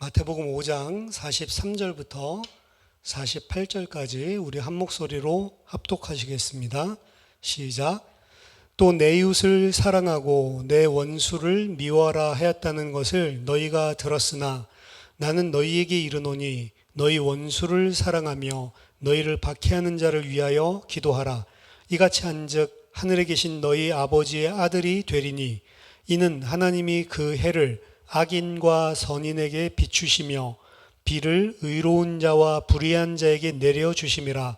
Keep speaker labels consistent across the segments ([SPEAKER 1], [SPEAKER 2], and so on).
[SPEAKER 1] 마태복음 5장 43절부터 48절까지 우리 한 목소리로 합독하시겠습니다. 시작. 또 내 이웃을 사랑하고 내 원수를 미워하라 하였다는 것을 너희가 들었으나 나는 너희에게 이르노니 너희 원수를 사랑하며 너희를 박해하는 자를 위하여 기도하라. 이같이 한즉 하늘에 계신 너희 아버지의 아들이 되리니 이는 하나님이 그 해를 악인과 선인에게 비추시며 비를 의로운 자와 불의한 자에게 내려주심이라.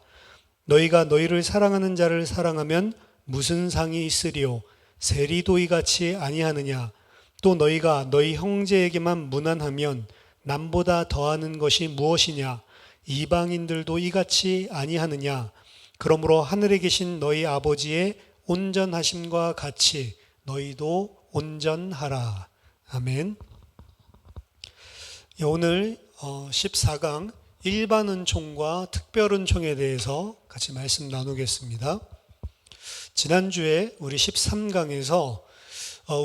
[SPEAKER 1] 너희가 너희를 사랑하는 자를 사랑하면 무슨 상이 있으리요? 세리도이 같이 아니하느냐? 또 너희가 너희 형제에게만 무난하면 남보다 더하는 것이 무엇이냐? 이방인들도 이같이 아니하느냐? 그러므로 하늘에 계신 너희 아버지의 온전하심과 같이 너희도 온전하라. 아멘. 오늘 14강 일반은총과 특별은총에 대해서 같이 말씀 나누겠습니다. 지난주에 우리 13강에서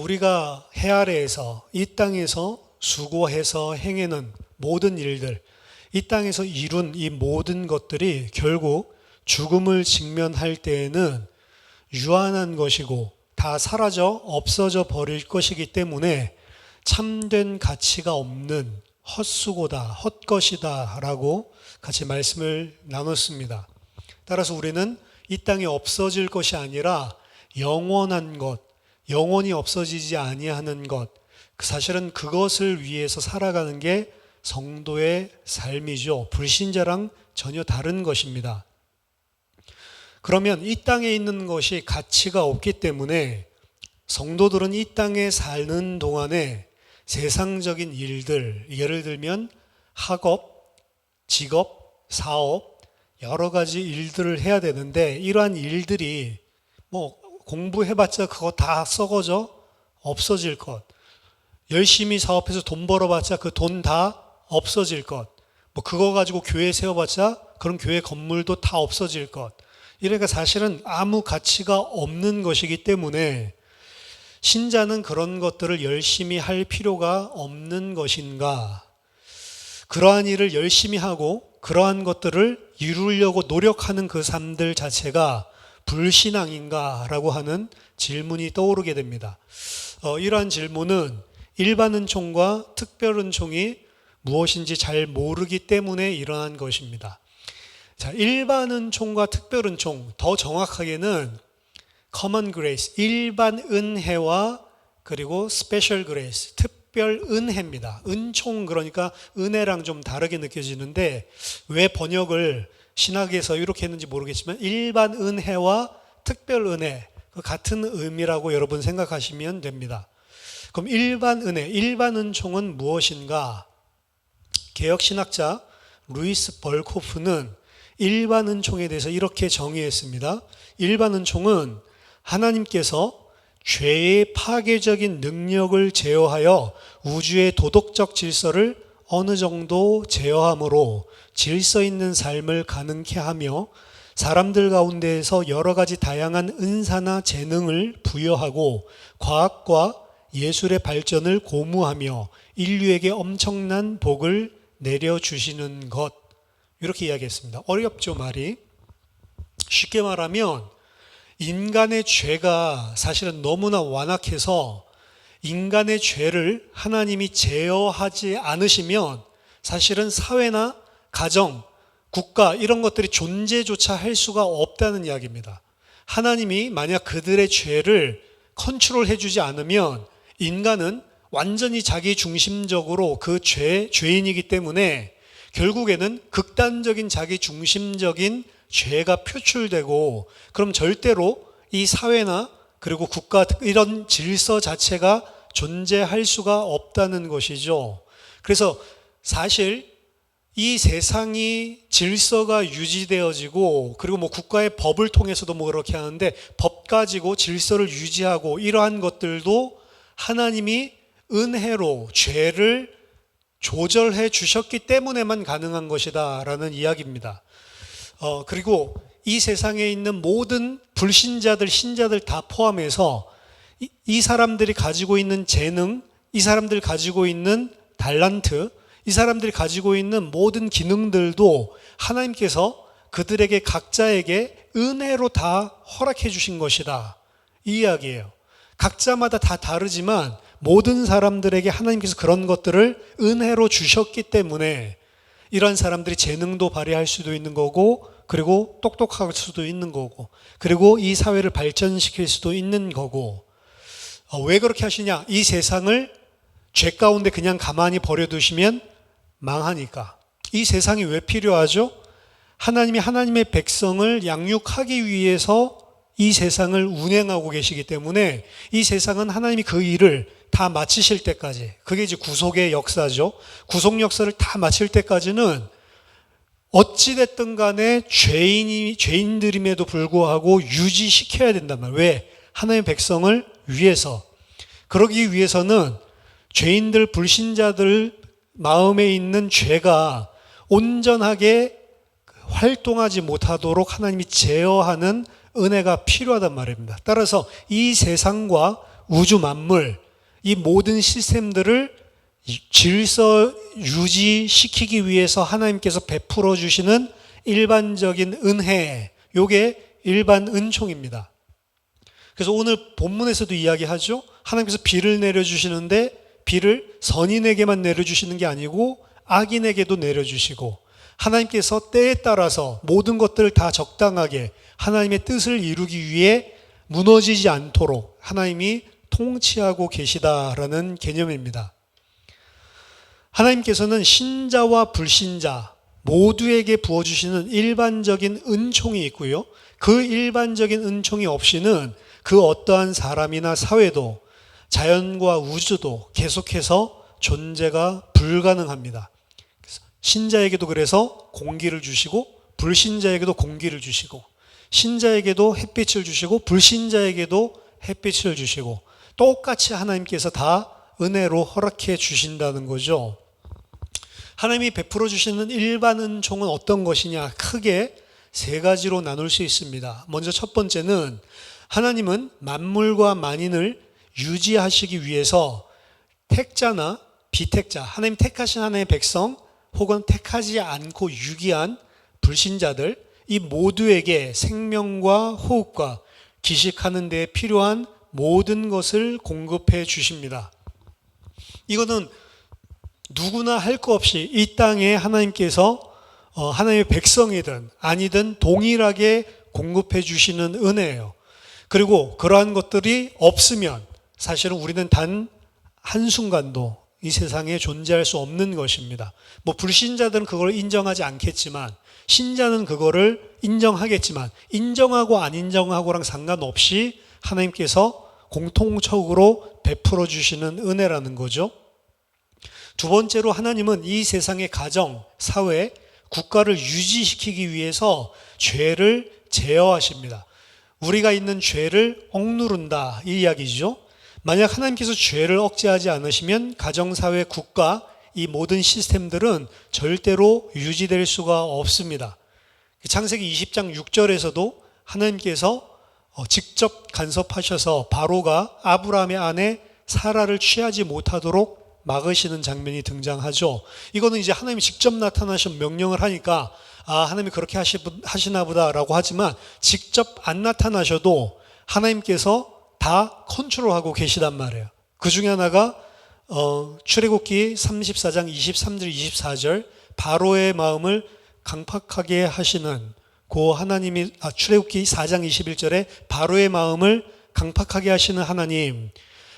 [SPEAKER 1] 우리가 해 아래에서 이 땅에서 수고해서 행해는 모든 일들, 이 땅에서 이룬 이 모든 것들이 결국 죽음을 직면할 때에는 유한한 것이고 다 사라져 없어져 버릴 것이기 때문에 참된 가치가 없는 헛수고다, 헛것이다 라고 같이 말씀을 나눴습니다. 따라서 우리는 이 땅에 없어질 것이 아니라 영원한 것, 영원히 없어지지 아니하는 것, 사실은 그것을 위해서 살아가는 게 성도의 삶이죠. 불신자랑 전혀 다른 것입니다. 그러면 이 땅에 있는 것이 가치가 없기 때문에 성도들은 이 땅에 사는 동안에 세상적인 일들, 예를 들면 학업, 직업, 사업, 여러 가지 일들을 해야 되는데 이러한 일들이 공부해봤자 그거 다 썩어져 없어질 것, 열심히 사업해서 돈 벌어봤자 그 돈 다 없어질 것, 그거 가지고 교회 세워봤자 그런 교회 건물도 다 없어질 것, 이러니까 사실은 아무 가치가 없는 것이기 때문에 신자는 그런 것들을 열심히 할 필요가 없는 것인가? 그러한 일을 열심히 하고 그러한 것들을 이루려고 노력하는 그 삶들 자체가 불신앙인가? 라고 하는 질문이 떠오르게 됩니다. 이러한 질문은 일반은총과 특별은총이 무엇인지 잘 모르기 때문에 일어난 것입니다. 자, 일반은총과 특별은총, 더 정확하게는 common grace, 일반 은혜와 그리고 special grace, 특별 은혜입니다. 은총, 그러니까 은혜랑 좀 다르게 느껴지는데 왜 번역을 신학에서 이렇게 했는지 모르겠지만 일반 은혜와 특별 은혜, 같은 의미라고 여러분 생각하시면 됩니다. 그럼 일반 은혜, 일반 은총은 무엇인가? 개혁신학자 루이스 벌코프는 일반 은총에 대해서 이렇게 정의했습니다. 일반 은총은 하나님께서 죄의 파괴적인 능력을 제어하여 우주의 도덕적 질서를 어느 정도 제어함으로 질서 있는 삶을 가능케 하며 사람들 가운데에서 여러 가지 다양한 은사나 재능을 부여하고 과학과 예술의 발전을 고무하며 인류에게 엄청난 복을 내려주시는 것, 이렇게 이야기했습니다. 어렵죠, 말이? 쉽게 말하면 인간의 죄가 사실은 너무나 완악해서 인간의 죄를 하나님이 제어하지 않으시면 사실은 사회나 가정, 국가 이런 것들이 존재조차 할 수가 없다는 이야기입니다. 하나님이 만약 그들의 죄를 컨트롤해 주지 않으면 인간은 완전히 자기 중심적으로 그 죄인이기 때문에 결국에는 극단적인 자기 중심적인 죄가 표출되고 그럼 절대로 이 사회나 그리고 국가 이런 질서 자체가 존재할 수가 없다는 것이죠. 그래서 사실 이 세상이 질서가 유지되어지고 그리고 국가의 법을 통해서도 그렇게 하는데 법 가지고 질서를 유지하고 이러한 것들도 하나님이 은혜로 죄를 조절해 주셨기 때문에만 가능한 것이다 라는 이야기입니다. 그리고 이 세상에 있는 모든 불신자들, 신자들 다 포함해서 이 사람들이 가지고 있는 재능, 이 사람들 가지고 있는 달란트, 이 사람들이 가지고 있는 모든 기능들도 하나님께서 그들에게 각자에게 은혜로 다 허락해 주신 것이다. 이 이야기예요. 각자마다 다 다르지만 모든 사람들에게 하나님께서 그런 것들을 은혜로 주셨기 때문에 이런 사람들이 재능도 발휘할 수도 있는 거고, 그리고 똑똑할 수도 있는 거고, 그리고 이 사회를 발전시킬 수도 있는 거고. 왜 그렇게 하시냐? 이 세상을 죄 가운데 그냥 가만히 버려두시면 망하니까. 이 세상이 왜 필요하죠? 하나님이 하나님의 백성을 양육하기 위해서 이 세상을 운행하고 계시기 때문에 이 세상은 하나님이 그 일을 다 마치실 때까지, 그게 이제 구속의 역사죠. 구속 역사를 다 마칠 때까지는 어찌됐든 간에 죄인들임에도 불구하고 유지시켜야 된단 말이에요. 왜? 하나님의 백성을 위해서. 그러기 위해서는 죄인들, 불신자들 마음에 있는 죄가 온전하게 활동하지 못하도록 하나님이 제어하는 은혜가 필요하단 말입니다. 따라서 이 세상과 우주 만물, 이 모든 시스템들을 질서 유지시키기 위해서 하나님께서 베풀어 주시는 일반적인 은혜, 요게 일반 은총입니다. 그래서 오늘 본문에서도 이야기하죠. 하나님께서 비를 내려주시는데 비를 선인에게만 내려주시는 게 아니고 악인에게도 내려주시고, 하나님께서 때에 따라서 모든 것들을 다 적당하게 하나님의 뜻을 이루기 위해 무너지지 않도록 하나님이 통치하고 계시다라는 개념입니다. 하나님께서는 신자와 불신자 모두에게 부어주시는 일반적인 은총이 있고요. 그 일반적인 은총이 없이는 그 어떠한 사람이나 사회도 자연과 우주도 계속해서 존재가 불가능합니다. 신자에게도 그래서 공기를 주시고, 불신자에게도 공기를 주시고, 신자에게도 햇빛을 주시고, 불신자에게도 햇빛을 주시고, 똑같이 하나님께서 다 은혜로 허락해 주신다는 거죠. 하나님이 베풀어 주시는 일반 은총은 어떤 것이냐? 크게 세 가지로 나눌 수 있습니다. 먼저 첫 번째는 하나님은 만물과 만인을 유지하시기 위해서 택자나 비택자, 하나님 택하신 하나님의 백성 혹은 택하지 않고 유기한 불신자들, 이 모두에게 생명과 호흡과 기식하는 데 필요한 모든 것을 공급해 주십니다. 이거는 누구나 할 거 없이 이 땅에 하나님께서 하나님의 백성이든 아니든 동일하게 공급해 주시는 은혜예요. 그리고 그러한 것들이 없으면 사실은 우리는 단 한순간도 이 세상에 존재할 수 없는 것입니다. 뭐 불신자들은 그걸 인정하지 않겠지만, 신자는 그거를 인정하겠지만, 인정하고 안 인정하고랑 상관없이 하나님께서 공통적으로 베풀어 주시는 은혜라는 거죠. 두 번째로 하나님은 이 세상의 가정, 사회, 국가를 유지시키기 위해서 죄를 제어하십니다. 우리가 있는 죄를 억누른다, 이 이야기죠. 만약 하나님께서 죄를 억제하지 않으시면 가정, 사회, 국가, 이 모든 시스템들은 절대로 유지될 수가 없습니다. 창세기 20장 6절에서도 하나님께서 직접 간섭하셔서 바로가 아브라함의 아내 사라를 취하지 못하도록 막으시는 장면이 등장하죠. 이거는 이제 하나님이 직접 나타나셔 명령을 하니까 하나님이 그렇게 하시나 보다라고 하지만, 직접 안 나타나셔도 하나님께서 다 컨트롤하고 계시단 말이에요. 그 중에 하나가 출애굽기 34장 23절 24절 바로의 마음을 강팍하게 하시는 그 하나님이, 출애굽기 4장 21절에 바로의 마음을 강팍하게 하시는 하나님,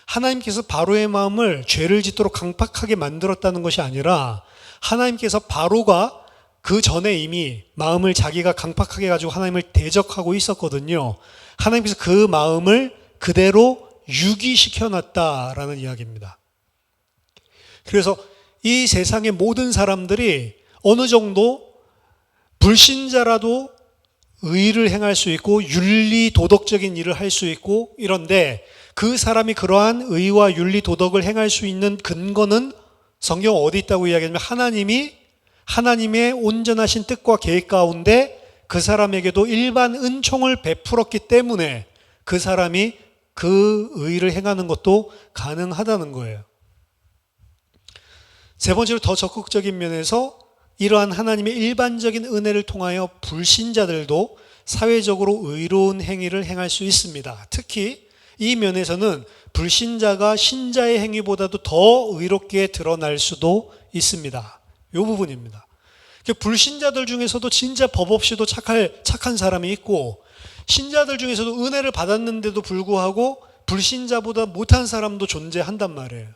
[SPEAKER 1] 하나님께서 바로의 마음을 죄를 짓도록 강팍하게 만들었다는 것이 아니라 하나님께서 바로가 그 전에 이미 마음을 자기가 강팍하게 가지고 하나님을 대적하고 있었거든요. 하나님께서 그 마음을 그대로 유기시켜 놨다라는 이야기입니다. 그래서 이 세상의 모든 사람들이 어느 정도 불신자라도 의를 행할 수 있고 윤리 도덕적인 일을 할 수 있고 이런데, 그 사람이 그러한 의와 윤리 도덕을 행할 수 있는 근거는 성경 어디 있다고 이야기하냐면, 하나님의 온전하신 뜻과 계획 가운데 그 사람에게도 일반 은총을 베풀었기 때문에 그 사람이 그 의를 행하는 것도 가능하다는 거예요. 세 번째로 더 적극적인 면에서 이러한 하나님의 일반적인 은혜를 통하여 불신자들도 사회적으로 의로운 행위를 행할 수 있습니다. 특히 이 면에서는 불신자가 신자의 행위보다도 더 의롭게 드러날 수도 있습니다. 이 부분입니다. 불신자들 중에서도 진짜 법 없이도 착한 사람이 있고, 신자들 중에서도 은혜를 받았는데도 불구하고 불신자보다 못한 사람도 존재한단 말이에요.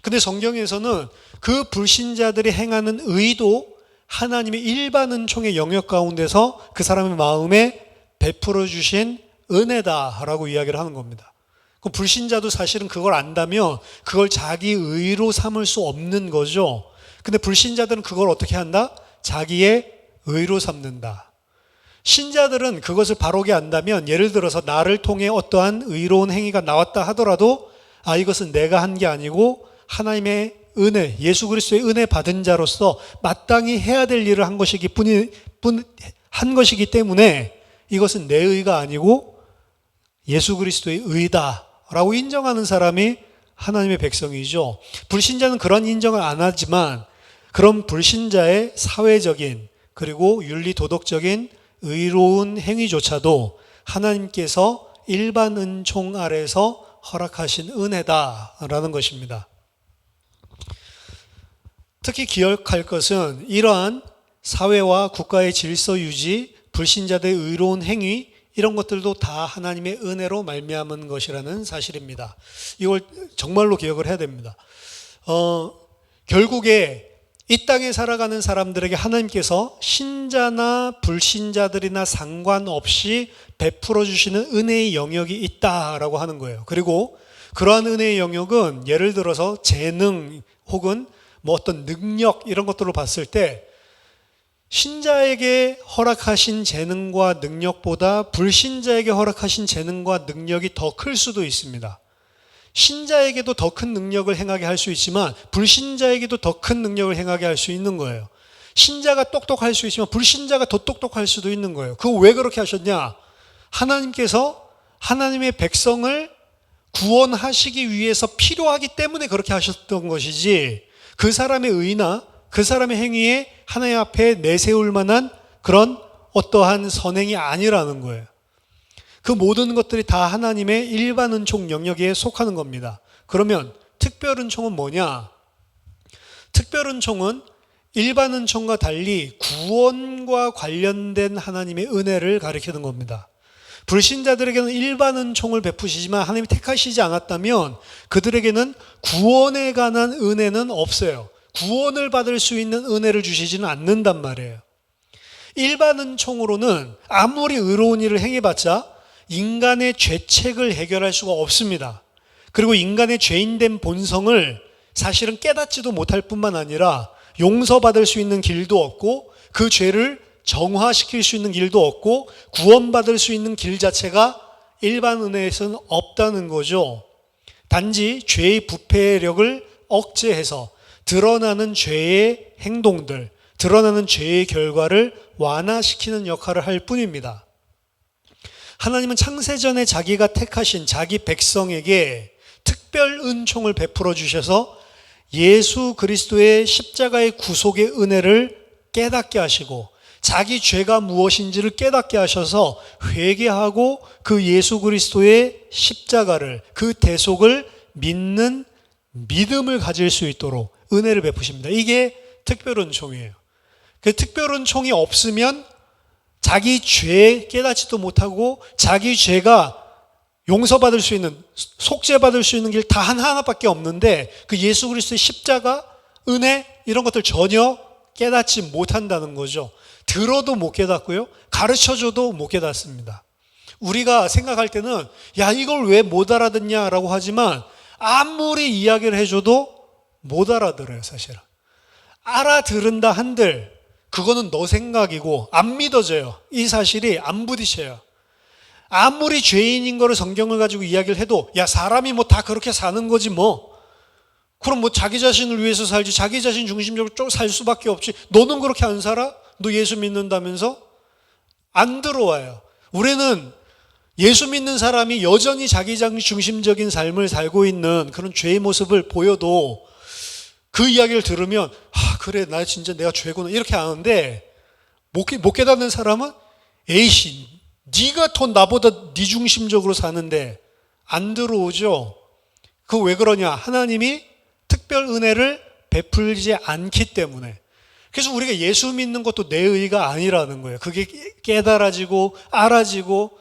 [SPEAKER 1] 근데 성경에서는 그 불신자들이 행하는 의도 하나님의 일반 은총의 영역 가운데서 그 사람의 마음에 베풀어 주신 은혜다라고 이야기를 하는 겁니다. 그 불신자도 사실은 그걸 안다면 그걸 자기 의로 삼을 수 없는 거죠. 근데 불신자들은 그걸 어떻게 한다? 자기의 의로 삼는다. 신자들은 그것을 바로게 안다면, 예를 들어서 나를 통해 어떠한 의로운 행위가 나왔다 하더라도 이것은 내가 한 게 아니고 하나님의 은혜, 예수 그리스도의 은혜 받은 자로서 마땅히 해야 될 일을 한 것이기 때문에 이것은 내 의가 아니고 예수 그리스도의 의다라고 인정하는 사람이 하나님의 백성이죠. 불신자는 그런 인정을 안 하지만 그런 불신자의 사회적인 그리고 윤리 도덕적인 의로운 행위조차도 하나님께서 일반 은총 아래서 허락하신 은혜다라는 것입니다. 특히 기억할 것은 이러한 사회와 국가의 질서 유지, 불신자들의 의로운 행위, 이런 것들도 다 하나님의 은혜로 말미암은 것이라는 사실입니다. 이걸 정말로 기억을 해야 됩니다. 결국에 이 땅에 살아가는 사람들에게 하나님께서 신자나 불신자들이나 상관없이 베풀어 주시는 은혜의 영역이 있다라고 하는 거예요. 그리고 그러한 은혜의 영역은 예를 들어서 재능 혹은 어떤 능력 이런 것들로 봤을 때 신자에게 허락하신 재능과 능력보다 불신자에게 허락하신 재능과 능력이 더 클 수도 있습니다. 신자에게도 더 큰 능력을 행하게 할 수 있지만 불신자에게도 더 큰 능력을 행하게 할 수 있는 거예요. 신자가 똑똑할 수 있지만 불신자가 더 똑똑할 수도 있는 거예요. 그거 왜 그렇게 하셨냐? 하나님께서 하나님의 백성을 구원하시기 위해서 필요하기 때문에 그렇게 하셨던 것이지, 그 사람의 의나 그 사람의 행위에 하나님 앞에 내세울 만한 그런 어떠한 선행이 아니라는 거예요. 그 모든 것들이 다 하나님의 일반 은총 영역에 속하는 겁니다. 그러면 특별 은총은 뭐냐? 특별 은총은 일반 은총과 달리 구원과 관련된 하나님의 은혜를 가리키는 겁니다. 불신자들에게는 일반 은총을 베푸시지만 하나님이 택하시지 않았다면 그들에게는 구원에 관한 은혜는 없어요. 구원을 받을 수 있는 은혜를 주시지는 않는단 말이에요. 일반 은총으로는 아무리 의로운 일을 행해봤자 인간의 죄책을 해결할 수가 없습니다. 그리고 인간의 죄인된 본성을 사실은 깨닫지도 못할 뿐만 아니라 용서받을 수 있는 길도 없고 그 죄를 정화시킬 수 있는 길도 없고 구원받을 수 있는 길 자체가 일반 은혜에서는 없다는 거죠. 단지 죄의 부패력을 억제해서 드러나는 죄의 행동들, 드러나는 죄의 결과를 완화시키는 역할을 할 뿐입니다. 하나님은 창세전에 자기가 택하신 자기 백성에게 특별 은총을 베풀어 주셔서 예수 그리스도의 십자가의 구속의 은혜를 깨닫게 하시고 자기 죄가 무엇인지를 깨닫게 하셔서 회개하고 그 예수 그리스도의 십자가를, 그 대속을 믿는 믿음을 가질 수 있도록 은혜를 베푸십니다. 이게 특별 은총이에요. 그 특별 은총이 없으면 자기 죄 깨닫지도 못하고 자기 죄가 용서받을 수 있는, 속죄받을 수 있는 길 다 하나밖에 없는데 그 예수 그리스도의 십자가, 은혜 이런 것들 전혀 깨닫지 못한다는 거죠. 들어도 못 깨닫고요. 가르쳐줘도 못 깨닫습니다. 우리가 생각할 때는 야 이걸 왜 못 알아듣냐라고 하지만 아무리 이야기를 해줘도 못 알아들어요. 사실은. 알아들은다 한들 그거는 너 생각이고 안 믿어져요. 이 사실이 안 부딪혀요. 아무리 죄인인 거를 성경을 가지고 이야기를 해도 야 사람이 뭐 다 그렇게 사는 거지 뭐. 그럼 뭐 자기 자신을 위해서 살지 자기 자신 중심적으로 쭉 살 수밖에 없지. 너는 그렇게 안 살아? 너 예수 믿는다면서? 안 들어와요. 우리는 예수 믿는 사람이 여전히 자기 중심적인 삶을 살고 있는 그런 죄의 모습을 보여도 그 이야기를 들으면 그래 나 진짜 내가 죄구나 이렇게 아는데 못 깨닫는 사람은 에이씨 네가 더 나보다 네 중심적으로 사는데 안 들어오죠. 그거 왜 그러냐? 하나님이 특별 은혜를 베풀지 않기 때문에. 그래서 우리가 예수 믿는 것도 내 의가 아니라는 거예요. 그게 깨달아지고 알아지고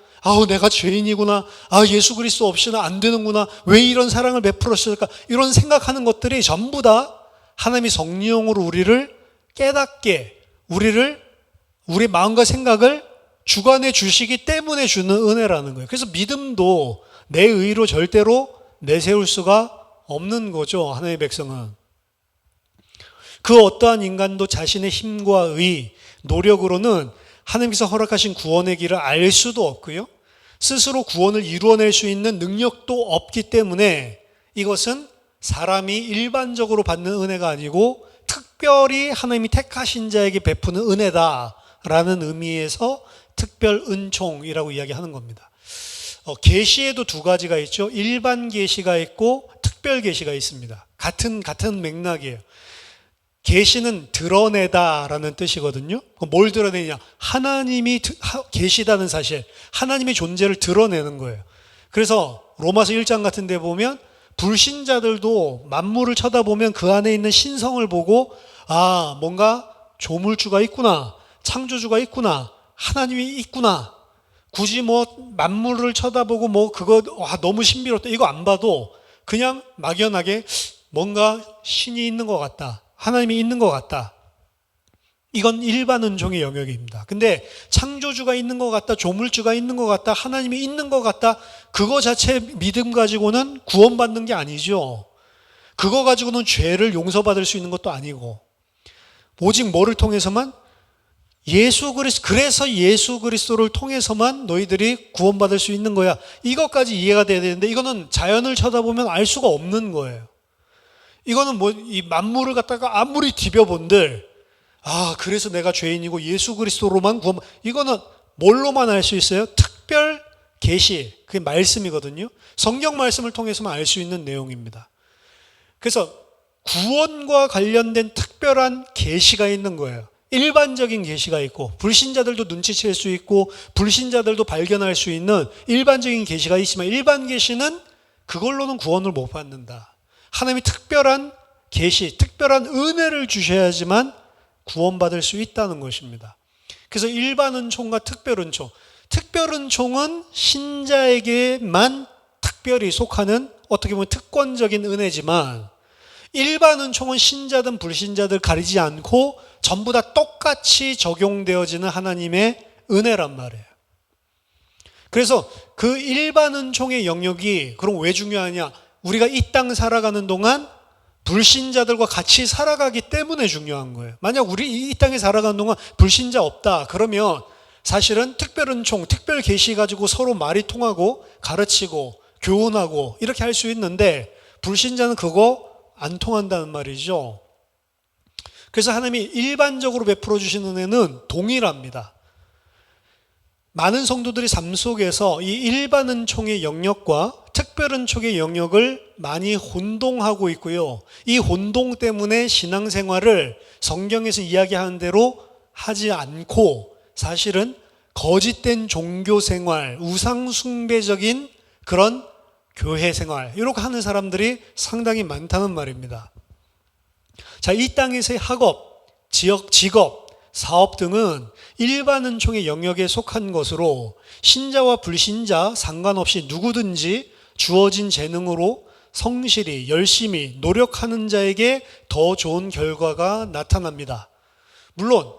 [SPEAKER 1] 내가 죄인이구나. 예수 그리스도 없이는 안 되는구나. 왜 이런 사랑을 베풀었을까? 이런 생각하는 것들이 전부 다 하나님이 성령으로 우리를 깨닫게 우리 마음과 생각을 주관해 주시기 때문에 주는 은혜라는 거예요. 그래서 믿음도 내 의로 절대로 내세울 수가 없는 거죠. 하나님의 백성은. 그 어떠한 인간도 자신의 힘과 의, 노력으로는 하나님께서 허락하신 구원의 길을 알 수도 없고요. 스스로 구원을 이루어낼 수 있는 능력도 없기 때문에 이것은 사람이 일반적으로 받는 은혜가 아니고 특별히 하나님이 택하신 자에게 베푸는 은혜다라는 의미에서 특별 은총이라고 이야기하는 겁니다. 계시에도 두 가지가 있죠. 일반 계시가 있고 특별 계시가 있습니다. 같은 맥락이에요. 계시는 드러내다라는 뜻이거든요. 뭘 드러내냐? 하나님이 계시다는 사실, 하나님의 존재를 드러내는 거예요. 그래서 로마서 1장 같은 데 보면 불신자들도 만물을 쳐다보면 그 안에 있는 신성을 보고 뭔가 조물주가 있구나, 창조주가 있구나, 하나님이 있구나. 굳이 만물을 쳐다보고 그거 너무 신비롭다 이거 안 봐도 그냥 막연하게 뭔가 신이 있는 것 같다, 하나님이 있는 것 같다. 이건 일반 은총의 영역입니다. 근데 창조주가 있는 것 같다, 조물주가 있는 것 같다, 하나님이 있는 것 같다, 그거 자체 믿음 가지고는 구원받는 게 아니죠. 그거 가지고는 죄를 용서받을 수 있는 것도 아니고, 오직 뭐를 통해서만? 그래서 예수 그리스도를 통해서만 너희들이 구원받을 수 있는 거야. 이것까지 이해가 돼야 되는데 이거는 자연을 쳐다보면 알 수가 없는 거예요. 이거는 이 만물을 갖다가 아무리 디벼본들 그래서 내가 죄인이고 예수 그리스도로만 이거는 뭘로만 알 수 있어요? 특별 계시, 그게 말씀이거든요. 성경 말씀을 통해서만 알 수 있는 내용입니다. 그래서 구원과 관련된 특별한 계시가 있는 거예요. 일반적인 계시가 있고 불신자들도 눈치챌 수 있고 불신자들도 발견할 수 있는 일반적인 계시가 있지만 일반 계시는 그걸로는 구원을 못 받는다. 하나님이 특별한 계시, 특별한 은혜를 주셔야지만 구원받을 수 있다는 것입니다. 그래서 일반 은총과 특별 은총, 특별 은총은 신자에게만 특별히 속하는 어떻게 보면 특권적인 은혜지만 일반 은총은 신자든 불신자들 가리지 않고 전부 다 똑같이 적용되어지는 하나님의 은혜란 말이에요. 그래서 그 일반 은총의 영역이 그럼 왜 중요하냐? 우리가 이 땅 살아가는 동안 불신자들과 같이 살아가기 때문에 중요한 거예요. 만약 우리 이 땅에 살아가는 동안 불신자 없다 그러면 사실은 특별 은총, 특별 계시 가지고 서로 말이 통하고 가르치고 교훈하고 이렇게 할 수 있는데 불신자는 그거 안 통한다는 말이죠. 그래서 하나님이 일반적으로 베풀어 주시는 은혜는 동일합니다. 많은 성도들이 삶 속에서 이 일반 은총의 영역과 특별 은총의 영역을 많이 혼동하고 있고요. 이 혼동 때문에 신앙생활을 성경에서 이야기하는 대로 하지 않고 사실은 거짓된 종교생활, 우상숭배적인 그런 교회생활 이렇게 하는 사람들이 상당히 많다는 말입니다. 자, 이 땅에서의 학업, 직업, 사업 등은 일반 은총의 영역에 속한 것으로 신자와 불신자 상관없이 누구든지 주어진 재능으로 성실히 열심히 노력하는 자에게 더 좋은 결과가 나타납니다. 물론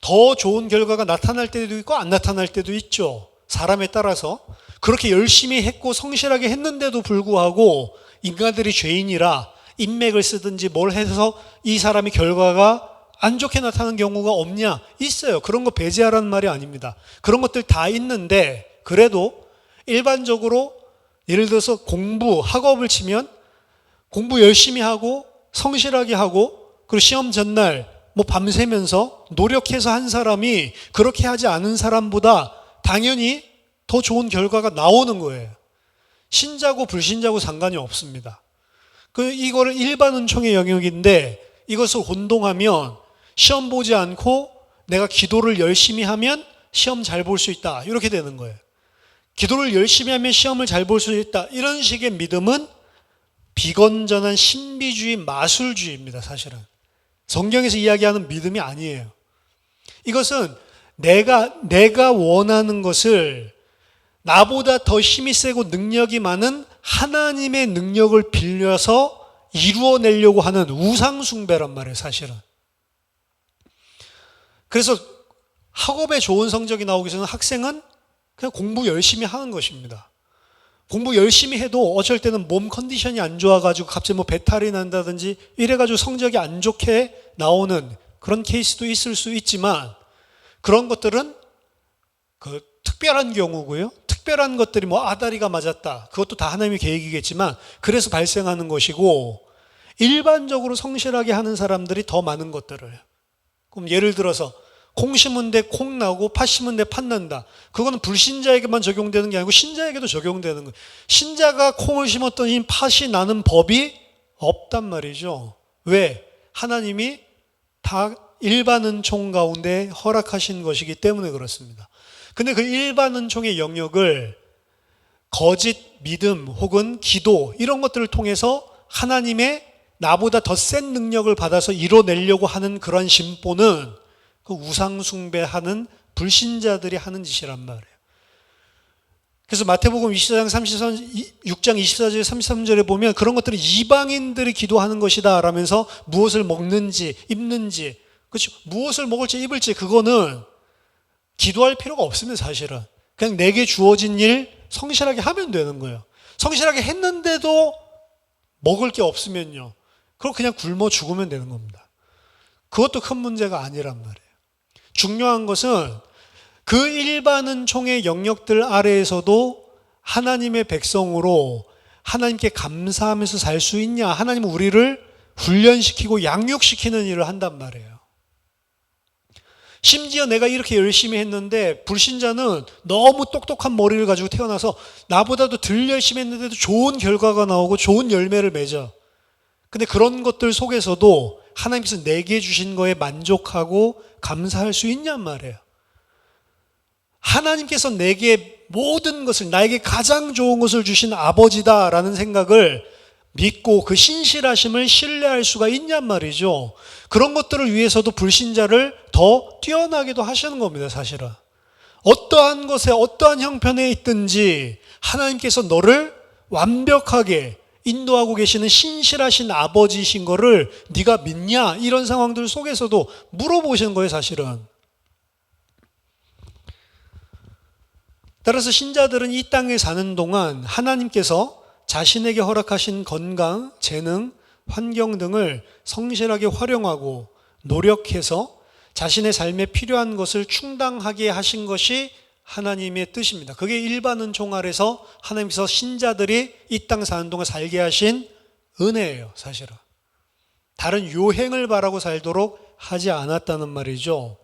[SPEAKER 1] 더 좋은 결과가 나타날 때도 있고 안 나타날 때도 있죠. 사람에 따라서 그렇게 열심히 했고 성실하게 했는데도 불구하고 인간들이 죄인이라 인맥을 쓰든지 뭘 해서 이 사람의 결과가 안 좋게 나타나는 경우가 없냐? 있어요. 그런 거 배제하라는 말이 아닙니다. 그런 것들 다 있는데 그래도 일반적으로 예를 들어서 학업을 치면 공부 열심히 하고 성실하게 하고 그리고 시험 전날 밤새면서 노력해서 한 사람이 그렇게 하지 않은 사람보다 당연히 더 좋은 결과가 나오는 거예요. 신자고 불신자고 상관이 없습니다. 이거를 일반 은총의 영역인데 이것을 혼동하면 시험 보지 않고 내가 기도를 열심히 하면 시험 잘 볼 수 있다. 이렇게 되는 거예요. 기도를 열심히 하면 시험을 잘 볼 수 있다. 이런 식의 믿음은 비건전한 신비주의, 마술주의입니다. 사실은. 성경에서 이야기하는 믿음이 아니에요. 이것은 내가 원하는 것을 나보다 더 힘이 세고 능력이 많은 하나님의 능력을 빌려서 이루어내려고 하는 우상숭배란 말이에요, 사실은. 그래서 학업에 좋은 성적이 나오기 전에 학생은 그냥 공부 열심히 하는 것입니다. 공부 열심히 해도 어쩔 때는 몸 컨디션이 안 좋아가지고 갑자기 뭐 배탈이 난다든지 이래가지고 성적이 안 좋게 나오는 그런 케이스도 있을 수 있지만 그런 것들은 그 특별한 경우고요. 특별한 것들이 뭐 아다리가 맞았다. 그것도 다 하나님의 계획이겠지만 그래서 발생하는 것이고 일반적으로 성실하게 하는 사람들이 더 많은 것들을. 그럼 예를 들어서 콩 심은 데 콩 나고 팥 심은 데 팥 난다. 그거는 불신자에게만 적용되는 게 아니고 신자에게도 적용되는 거예요. 신자가 콩을 심었더니 팥이 나는 법이 없단 말이죠. 왜? 하나님이 다 일반 은총 가운데 허락하신 것이기 때문에 그렇습니다. 근데 그 일반 은총의 영역을 거짓 믿음 혹은 기도 이런 것들을 통해서 하나님의 나보다 더 센 능력을 받아서 이뤄내려고 하는 그런 심보는 그 우상숭배하는 불신자들이 하는 짓이란 말이에요. 그래서 마태복음 6장 24절 33절에 보면 그런 것들은 이방인들이 기도하는 것이다 라면서 무엇을 먹는지 입는지 그렇죠? 무엇을 먹을지 입을지 그거는 기도할 필요가 없습니다. 사실은 그냥 내게 주어진 일 성실하게 하면 되는 거예요. 성실하게 했는데도 먹을 게 없으면요 그럼 그냥 굶어 죽으면 되는 겁니다. 그것도 큰 문제가 아니란 말이에요. 중요한 것은 그 일반 은총의 영역들 아래에서도 하나님의 백성으로 하나님께 감사하면서 살 수 있냐. 하나님은 우리를 훈련시키고 양육시키는 일을 한단 말이에요. 심지어 내가 이렇게 열심히 했는데 불신자는 너무 똑똑한 머리를 가지고 태어나서 나보다도 덜 열심히 했는데도 좋은 결과가 나오고 좋은 열매를 맺어. 근데 그런 것들 속에서도 하나님께서 내게 주신 거에 만족하고 감사할 수 있냔 말이에요. 하나님께서 내게 모든 것을 나에게 가장 좋은 것을 주신 아버지다라는 생각을 믿고 그 신실하심을 신뢰할 수가 있냔 말이죠. 그런 것들을 위해서도 불신자를 더 뛰어나게도 하시는 겁니다. 사실은. 어떠한 것에 어떠한 형편에 있든지 하나님께서 너를 완벽하게 인도하고 계시는 신실하신 아버지이신 거를 네가 믿냐? 이런 상황들 속에서도 물어보시는 거예요, 사실은. 따라서 신자들은 이 땅에 사는 동안 하나님께서 자신에게 허락하신 건강, 재능, 환경 등을 성실하게 활용하고 노력해서 자신의 삶에 필요한 것을 충당하게 하신 것이 하나님의 뜻입니다. 그게 일반 은총 아래서 하나님께서 신자들이 이 땅 사는 동안 살게 하신 은혜예요, 사실은. 다른 요행을 바라고 살도록 하지 않았다는 말이죠.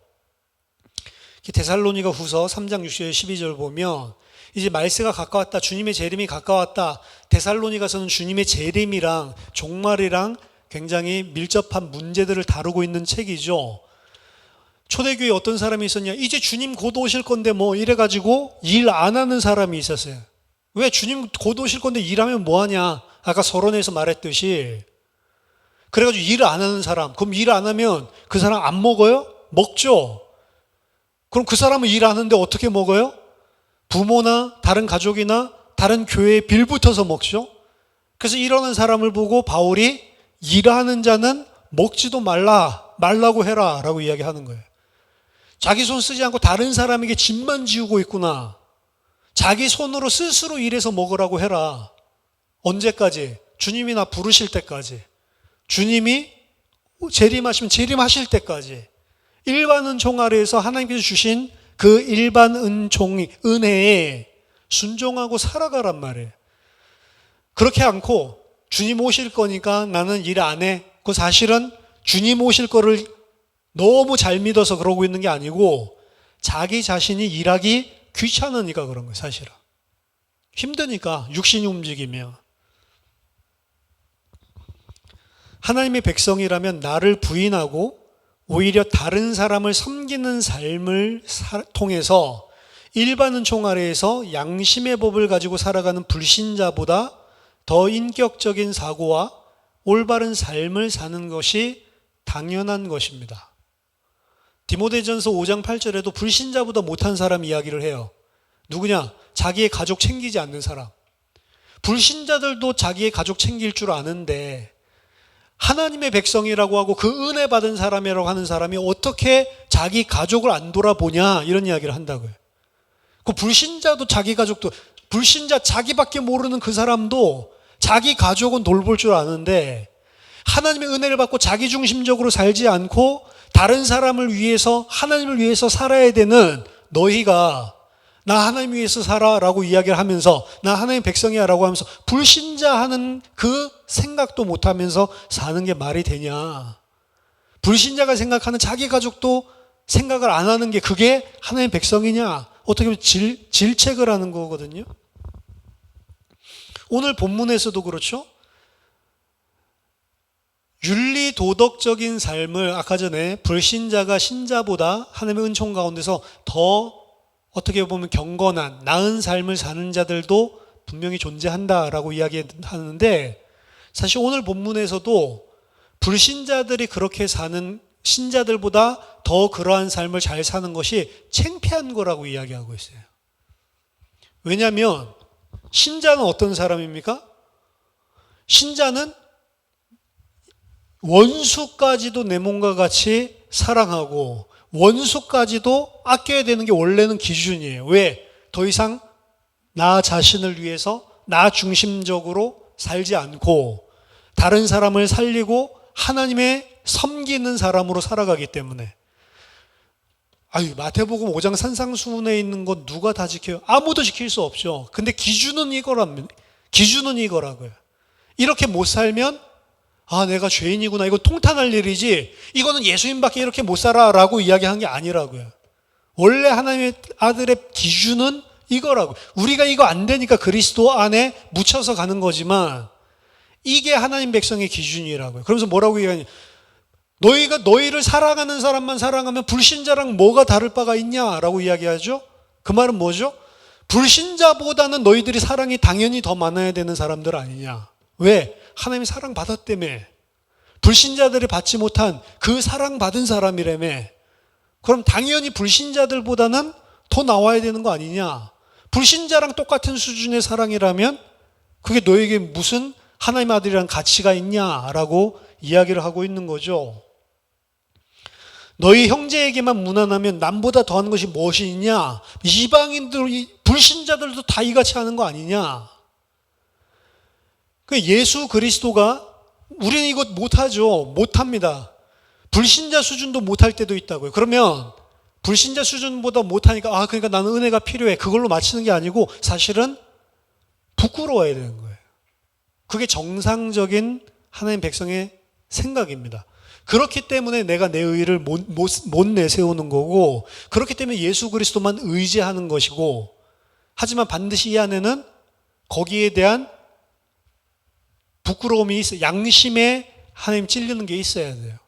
[SPEAKER 1] 데살로니가 후서 3장 6절 12절 보면 이제 말세가 가까웠다. 주님의 재림이 가까웠다. 데살로니가서는 주님의 재림이랑 종말이랑 굉장히 밀접한 문제들을 다루고 있는 책이죠. 초대교회에 어떤 사람이 있었냐? 이제 주님 곧 오실 건데 뭐 이래가지고 일 안 하는 사람이 있었어요. 왜 주님 곧 오실 건데 일하면 뭐하냐? 아까 서론에서 말했듯이. 그래가지고 일 안 하는 사람. 그럼 일 안 하면 그 사람 안 먹어요? 먹죠. 그럼 그 사람은 일 안 하는데 어떻게 먹어요? 부모나 다른 가족이나 다른 교회에 빌붙어서 먹죠. 그래서 이러는 사람을 보고 바울이 일하는 자는 먹지도 말라고 해라 라고 이야기하는 거예요. 자기 손 쓰지 않고 다른 사람에게 짐만 지우고 있구나. 자기 손으로 스스로 일해서 먹으라고 해라. 언제까지? 주님이 나 부르실 때까지. 주님이 재림하시면 재림하실 때까지. 일반 은총 아래에서 하나님께서 주신 그 일반 은혜에 순종하고 살아가란 말이에요. 그렇게 않고 주님 오실 거니까 나는 일 안 해. 그 사실은 주님 오실 거를 너무 잘 믿어서 그러고 있는 게 아니고 자기 자신이 일하기 귀찮으니까 그런 거예요, 사실은. 힘드니까 육신이 움직이면. 하나님의 백성이라면 나를 부인하고 오히려 다른 사람을 섬기는 삶을 통해서 일반 은총 아래에서 양심의 법을 가지고 살아가는 불신자보다 더 인격적인 사고와 올바른 삶을 사는 것이 당연한 것입니다. 디모데전서 5장 8절에도 불신자보다 못한 사람 이야기를 해요. 누구냐? 자기의 가족 챙기지 않는 사람. 불신자들도 자기의 가족 챙길 줄 아는데 하나님의 백성이라고 하고 그 은혜 받은 사람이라고 하는 사람이 어떻게 자기 가족을 안 돌아보냐, 이런 이야기를 한다고요. 그 불신자도 자기 가족도, 불신자 자기밖에 모르는 그 사람도 자기 가족은 돌볼 줄 아는데 하나님의 은혜를 받고 자기 중심적으로 살지 않고 다른 사람을 위해서, 하나님을 위해서 살아야 되는 너희가 나 하나님 위해서 살아 라고 이야기를 하면서 나 하나님의 백성이야 라고 하면서 불신자 하는 그 생각도 못하면서 사는 게 말이 되냐. 불신자가 생각하는 자기 가족도 생각을 안 하는 게 그게 하나님의 백성이냐. 어떻게 보면 질책을 하는 거거든요. 오늘 본문에서도 그렇죠. 윤리 도덕적인 삶을 아까 전에 불신자가 신자보다 하나님의 은총 가운데서 더 어떻게 보면 경건한 나은 삶을 사는 자들도 분명히 존재한다라고 이야기하는데 사실 오늘 본문에서도 불신자들이 그렇게 사는 신자들보다 더 그러한 삶을 잘 사는 것이 창피한 거라고 이야기하고 있어요. 왜냐하면 신자는 어떤 사람입니까? 신자는 원수까지도 내 몸과 같이 사랑하고 원수까지도 아껴야 되는 게 원래는 기준이에요. 왜? 더 이상 나 자신을 위해서 나 중심적으로 살지 않고 다른 사람을 살리고 하나님의 섬기는 사람으로 살아가기 때문에. 마태복음 5장 산상수훈에 있는 건 누가 다 지켜요? 아무도 지킬 수 없죠. 근데 기준은 이거라고요. 이렇게 못 살면 내가 죄인이구나. 이거 통탄할 일이지. 이거는 예수님밖에 이렇게 못 살아라고 이야기한 게 아니라고요. 원래 하나님의 아들의 기준은 이거라고. 우리가 이거 안 되니까 그리스도 안에 묻혀서 가는 거지만 이게 하나님 백성의 기준이라고요. 그러면서 뭐라고 얘기하냐? 너희가 너희를 사랑하는 사람만 사랑하면 불신자랑 뭐가 다를 바가 있냐라고 이야기하죠. 그 말은 뭐죠? 불신자보다는 너희들이 사랑이 당연히 더 많아야 되는 사람들 아니냐. 왜? 하나님이 사랑받았다며. 불신자들이 받지 못한 그 사랑받은 사람이라며. 그럼 당연히 불신자들보다는 더 나와야 되는 거 아니냐. 불신자랑 똑같은 수준의 사랑이라면 그게 너에게 무슨 하나님의 아들이란 가치가 있냐라고 이야기를 하고 있는 거죠. 너희 형제에게만 무난하면 남보다 더하는 것이 무엇이 있냐. 이방인들, 불신자들도 다 이같이 하는 거 아니냐. 예수 그리스도가 우리는 이것 못하죠. 못합니다. 불신자 수준도 못할 때도 있다고요. 그러면 불신자 수준보다 못하니까 그러니까 나는 은혜가 필요해. 그걸로 마치는 게 아니고 사실은 부끄러워야 되는 거예요. 그게 정상적인 하나님 백성의 생각입니다. 그렇기 때문에 내가 내 의의를 못 내세우는 거고 그렇기 때문에 예수 그리스도만 의지하는 것이고 하지만 반드시 이 안에는 거기에 대한 부끄러움이 있어요. 양심에 하나님 찔리는 게 있어야 돼요.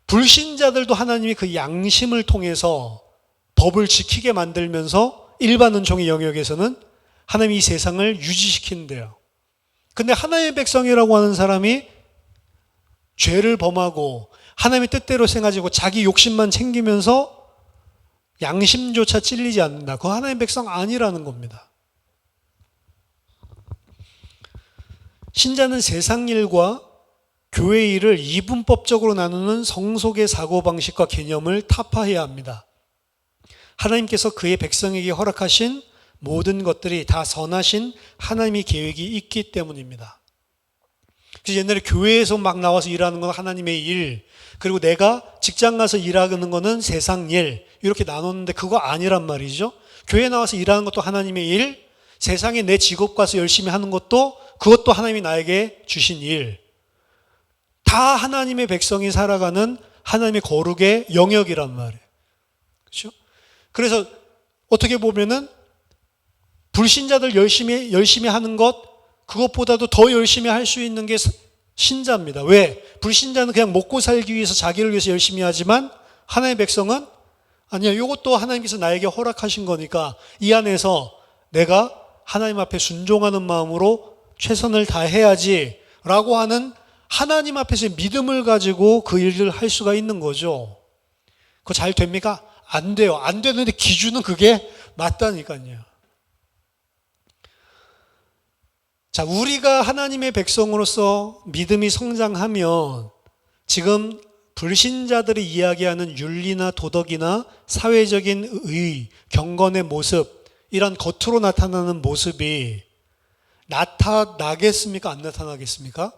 [SPEAKER 1] 불신자들도 하나님이 그 양심을 통해서 법을 지키게 만들면서 일반 은총의 영역에서는 하나님이 이 세상을 유지시킨대요. 근데 하나님의 백성이라고 하는 사람이 죄를 범하고 하나님의 뜻대로 생각하고 자기 욕심만 챙기면서 양심조차 찔리지 않는다. 그거 하나님의 백성 아니라는 겁니다. 신자는 세상 일과 교회 일을 이분법적으로 나누는 성속의 사고방식과 개념을 타파해야 합니다. 하나님께서 그의 백성에게 허락하신 모든 것들이 다 선하신 하나님의 계획이 있기 때문입니다. 그래서 옛날에 교회에서 막 나와서 일하는 건 하나님의 일, 그리고 내가 직장 가서 일하는 거는 세상 일, 이렇게 나눴는데 그거 아니란 말이죠. 교회에 나와서 일하는 것도 하나님의 일, 세상에 내 직업 가서 열심히 하는 것도 그것도 하나님이 나에게 주신 일. 다 하나님의 백성이 살아가는 하나님의 거룩의 영역이란 말이에요. 그렇죠? 그래서 어떻게 보면은 불신자들 열심히 하는 것, 그것보다도 더 열심히 할 수 있는 게 신자입니다. 왜? 불신자는 그냥 먹고 살기 위해서 자기를 위해서 열심히 하지만 하나님의 백성은 아니야. 이것도 하나님께서 나에게 허락하신 거니까 이 안에서 내가 하나님 앞에 순종하는 마음으로 최선을 다해야지 라고 하는 하나님 앞에서의 믿음을 가지고 그 일을 할 수가 있는 거죠. 그거 잘 됩니까? 안 돼요. 안 되는데 기준은 그게 맞다니까요. 자, 우리가 하나님의 백성으로서 믿음이 성장하면 지금 불신자들이 이야기하는 윤리나 도덕이나 사회적인 의, 경건의 모습, 이런 겉으로 나타나는 모습이 나타나겠습니까? 안 나타나겠습니까?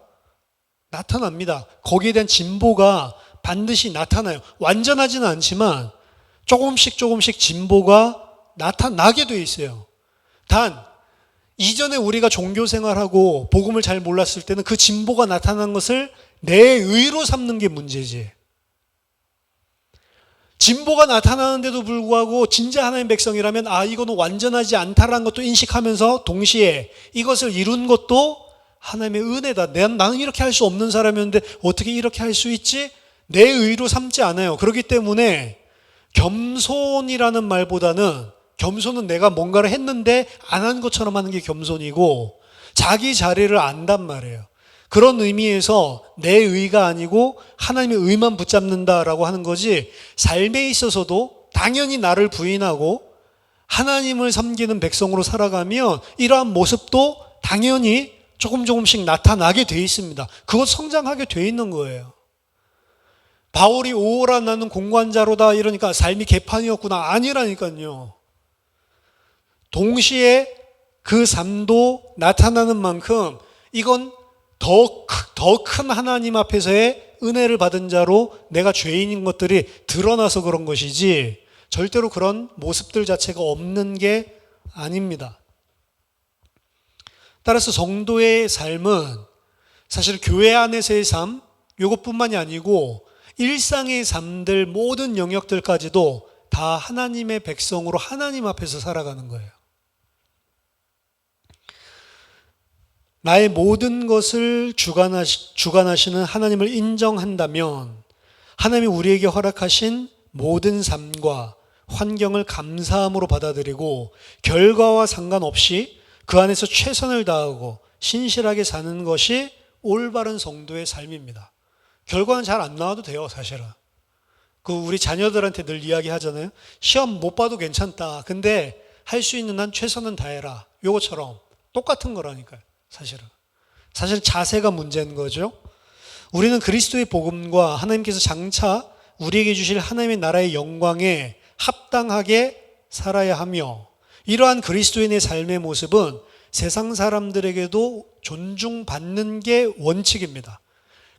[SPEAKER 1] 나타납니다. 거기에 대한 진보가 반드시 나타나요. 완전하지는 않지만 조금씩 진보가 나타나게 돼 있어요. 단 이전에 우리가 종교 생활하고 복음을 잘 몰랐을 때는 그 진보가 나타난 것을 내 의로 삼는 게 문제지. 진보가 나타나는데도 불구하고 진짜 하나님의 백성이라면 이거는 완전하지 않다라는 것도 인식하면서 동시에 이것을 이룬 것도 하나님의 은혜다. 나는 이렇게 할 수 없는 사람이었는데 어떻게 이렇게 할 수 있지? 내 의로 삼지 않아요. 그렇기 때문에 겸손이라는 말보다는 겸손은 내가 뭔가를 했는데 안 한 것처럼 하는 게 겸손이고 자기 자리를 안단 말이에요. 그런 의미에서 내 의가 아니고 하나님의 의만 붙잡는다라고 하는 거지, 삶에 있어서도 당연히 나를 부인하고 하나님을 섬기는 백성으로 살아가면 이러한 모습도 당연히 조금씩 나타나게 돼 있습니다. 그것 성장하게 돼 있는 거예요. 바울이 오라 나는 공관자로다 이러니까 삶이 개판이었구나. 아니라니까요. 동시에 그 삶도 나타나는 만큼 이건 더 큰 하나님 앞에서의 은혜를 받은 자로 내가 죄인인 것들이 드러나서 그런 것이지 절대로 그런 모습들 자체가 없는 게 아닙니다. 따라서 성도의 삶은 사실 교회 안에서의 삶, 이것뿐만이 아니고 일상의 삶들 모든 영역들까지도 다 하나님의 백성으로 하나님 앞에서 살아가는 거예요. 나의 모든 것을 주관하시는 하나님을 인정한다면 하나님이 우리에게 허락하신 모든 삶과 환경을 감사함으로 받아들이고 결과와 상관없이 그 안에서 최선을 다하고 신실하게 사는 것이 올바른 성도의 삶입니다. 결과는 잘 안 나와도 돼요, 사실은. 우리 자녀들한테 늘 이야기하잖아요. 시험 못 봐도 괜찮다. 근데 할 수 있는 한 최선은 다해라. 요것처럼 똑같은 거라니까요. 사실 자세가 문제인 거죠. 우리는 그리스도의 복음과 하나님께서 장차 우리에게 주실 하나님의 나라의 영광에 합당하게 살아야 하며 이러한 그리스도인의 삶의 모습은 세상 사람들에게도 존중받는 게 원칙입니다.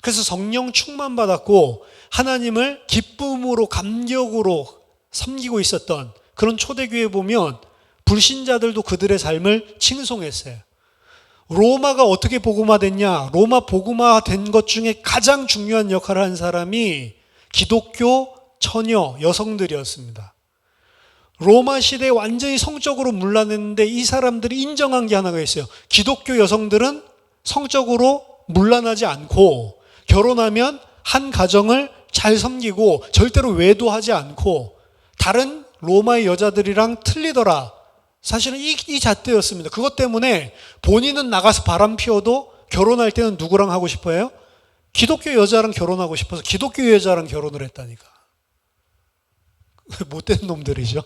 [SPEAKER 1] 그래서 성령 충만받았고 하나님을 기쁨으로 감격으로 섬기고 있었던 그런 초대교회에 보면 불신자들도 그들의 삶을 칭송했어요. 로마가 어떻게 복음화됐냐? 로마 복음화된 것 중에 가장 중요한 역할을 한 사람이 기독교 처녀 여성들이었습니다. 로마 시대에 완전히 성적으로 문란했는데 이 사람들이 인정한 게 하나가 있어요. 기독교 여성들은 성적으로 문란하지 않고 결혼하면 한 가정을 잘 섬기고 절대로 외도하지 않고 다른 로마의 여자들이랑 틀리더라. 사실은 이 잣대였습니다. 그것 때문에 본인은 나가서 바람 피워도 결혼할 때는 누구랑 하고 싶어요? 기독교 여자랑 결혼하고 싶어서 기독교 여자랑 결혼을 했다니까. 못된 놈들이죠.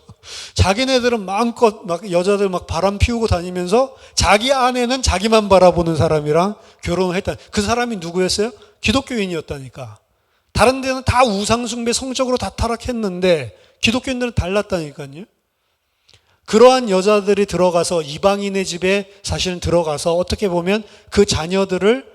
[SPEAKER 1] 자기네들은 마음껏 여자들 바람 피우고 다니면서 자기 아내는 자기만 바라보는 사람이랑 결혼을 했다. 그 사람이 누구였어요? 기독교인이었다니까. 다른 데는 다 우상숭배 성적으로 다 타락했는데 기독교인들은 달랐다니까요. 그러한 여자들이 들어가서 이방인의 집에 사실은 들어가서 어떻게 보면 그 자녀들을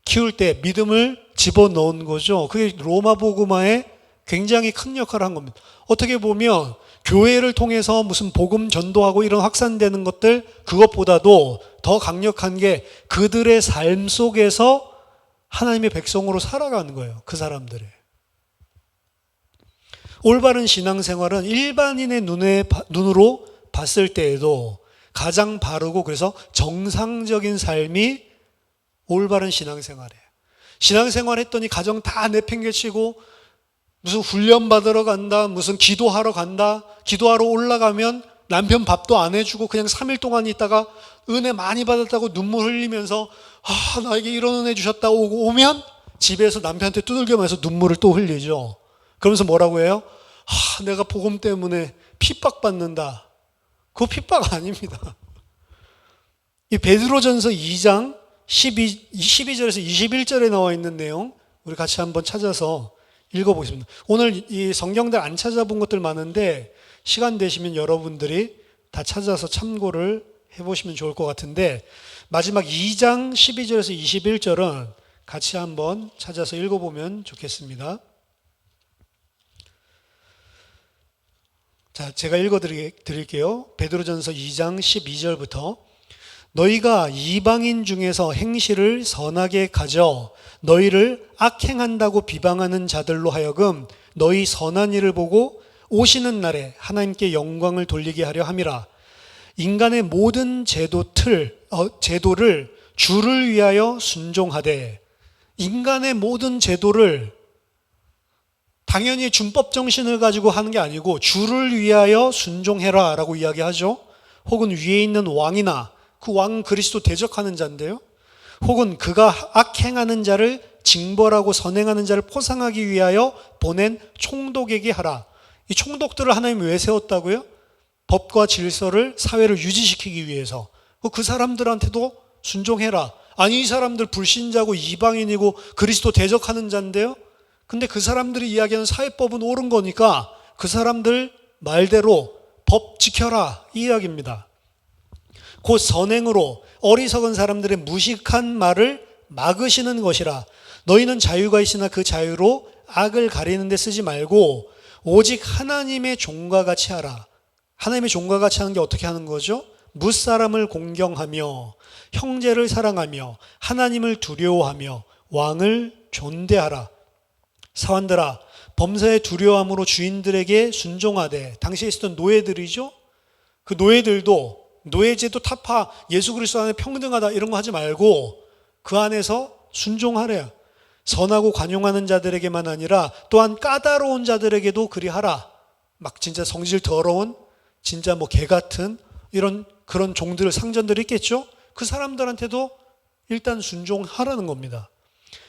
[SPEAKER 1] 키울 때 믿음을 집어넣은 거죠. 그게 로마 복음화에 굉장히 큰 역할을 한 겁니다. 어떻게 보면 교회를 통해서 무슨 복음 전도하고 이런 확산되는 것들 그것보다도 더 강력한 게 그들의 삶 속에서 하나님의 백성으로 살아가는 거예요. 그 사람들이. 올바른 신앙생활은 일반인의 눈으로 봤을 때에도 가장 바르고 그래서 정상적인 삶이 올바른 신앙생활이에요. 신앙생활 했더니 가정 다 내팽개치고 무슨 훈련 받으러 간다, 무슨 기도하러 간다, 기도하러 올라가면 남편 밥도 안 해주고 그냥 3일 동안 있다가 은혜 많이 받았다고 눈물 흘리면서 나에게 이런 은혜 주셨다 오면 집에서 남편한테 두들겨 맞아서 눈물을 또 흘리죠. 그러면서 뭐라고 해요? 내가 복음 때문에 핍박받는다. 그거 핍박 아닙니다. 이 베드로전서 2장 12절에서 21절에 나와 있는 내용 우리 같이 한번 찾아서 읽어보겠습니다. 오늘 이 성경들 안 찾아본 것들 많은데 시간 되시면 여러분들이 다 찾아서 참고를 해보시면 좋을 것 같은데 마지막 2장 12절에서 21절은 같이 한번 찾아서 읽어보면 좋겠습니다. 자, 제가 읽어드릴게요. 베드로전서 2장 12절부터 너희가 이방인 중에서 행실을 선하게 가져 너희를 악행한다고 비방하는 자들로 하여금 너희 선한 일을 보고 오시는 날에 하나님께 영광을 돌리게 하려 함이라. 인간의 모든 제도를 주를 위하여 순종하되 인간의 모든 제도를 당연히 준법 정신을 가지고 하는 게 아니고 주를 위하여 순종해라 라고 이야기하죠. 혹은 위에 있는 왕이나 그 왕은 그리스도 대적하는 자인데요. 혹은 그가 악행하는 자를 징벌하고 선행하는 자를 포상하기 위하여 보낸 총독에게 하라. 이 총독들을 하나님 왜 세웠다고요? 법과 질서를 사회를 유지시키기 위해서. 그 사람들한테도 순종해라. 아니 이 사람들 불신자고 이방인이고 그리스도 대적하는 자인데요. 근데 그 사람들이 이야기하는 사회법은 옳은 거니까 그 사람들 말대로 법 지켜라 이 이야기입니다. 곧 선행으로 어리석은 사람들의 무식한 말을 막으시는 것이라. 너희는 자유가 있으나 그 자유로 악을 가리는 데 쓰지 말고 오직 하나님의 종과 같이 하라. 하나님의 종과 같이 하는 게 어떻게 하는 거죠? 무사람을 공경하며 형제를 사랑하며 하나님을 두려워하며 왕을 존대하라. 사환들아 범사에 두려워함으로 주인들에게 순종하되 당시에 있었던 노예들이죠. 그 노예들도 노예제도 타파 예수 그리스도 안에 평등하다 이런 거 하지 말고 그 안에서 순종하래요. 선하고 관용하는 자들에게만 아니라 또한 까다로운 자들에게도 그리하라. 막 진짜 성질 더러운 진짜 뭐 개 같은 이런 그런 종들 상전들이 있겠죠. 그 사람들한테도 일단 순종하라는 겁니다.